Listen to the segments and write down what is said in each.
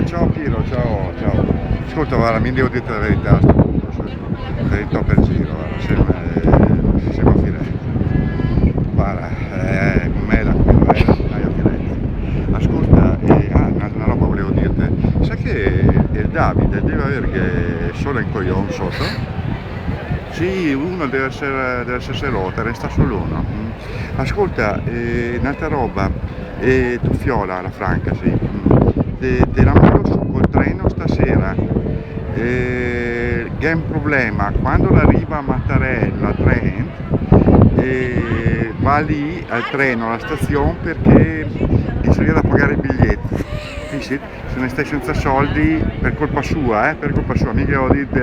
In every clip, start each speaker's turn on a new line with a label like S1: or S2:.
S1: ciao Piero, ciao, ciao. Ascolta, guarda, mi devo dire la verità a sto punto, verità per giro, guarda, sembra a Firenze. Guarda, con me la qui, dai a Firenze. Ascolta, una roba volevo dirti, sai che il Davide deve avere solo in coglione sotto? Sì, uno deve essere rota, resta solo uno. Ascolta, un'altra roba, tu Fiola, la Franca, sì. Te la mando su col treno stasera. Che è un problema, quando arriva a Mattarella, Trent, va lì al treno, alla stazione perché c'è da pagare il biglietto. Capisci? Se ne stai senza soldi per colpa sua, mica ho detto,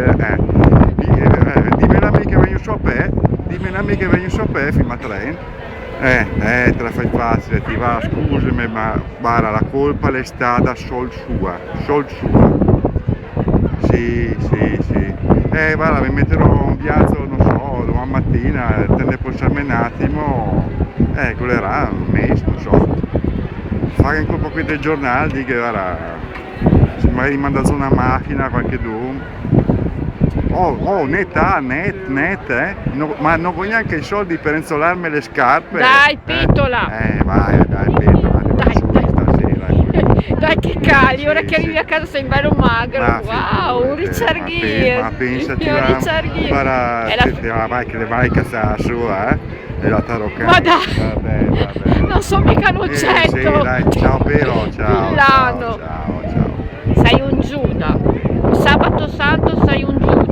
S1: dimmela me che vengo su a pe, fino a Trent. Te la fai facile, ti va, scusami, ma guarda, la colpa l'è stata sol sua. Sì, sì, sì. Guarda, mi metterò un viaggio, non so, domani mattina, te ne possiamo un attimo, colerà un mese, non so. Fare un colpo qui del giornale, di che guarda, se magari manda giù una macchina, qualche dum. Net, no, ma non voglio neanche i soldi per inzolarmi le scarpe.
S2: Dai, pitola!
S1: Vai, dai, pitola, stasera.
S2: Dai che cali,
S1: Sì,
S2: ora che arrivi
S1: sì.
S2: a casa sei bello magro.
S1: Ma
S2: Wow, un Richard
S1: ma
S2: Gere.
S1: pensati,
S2: Un Richard Gere.
S1: guarda,
S2: È la-
S1: che le vai a casa sua, e la tarocca.
S2: Ma dai,
S1: Vabbè.
S2: non so mica un oggetto.
S1: Sì, dai, ciao Piero, ciao.
S2: Villano.
S1: Ciao.
S2: Sei un Giuda. Sabato santo sei un Giuda.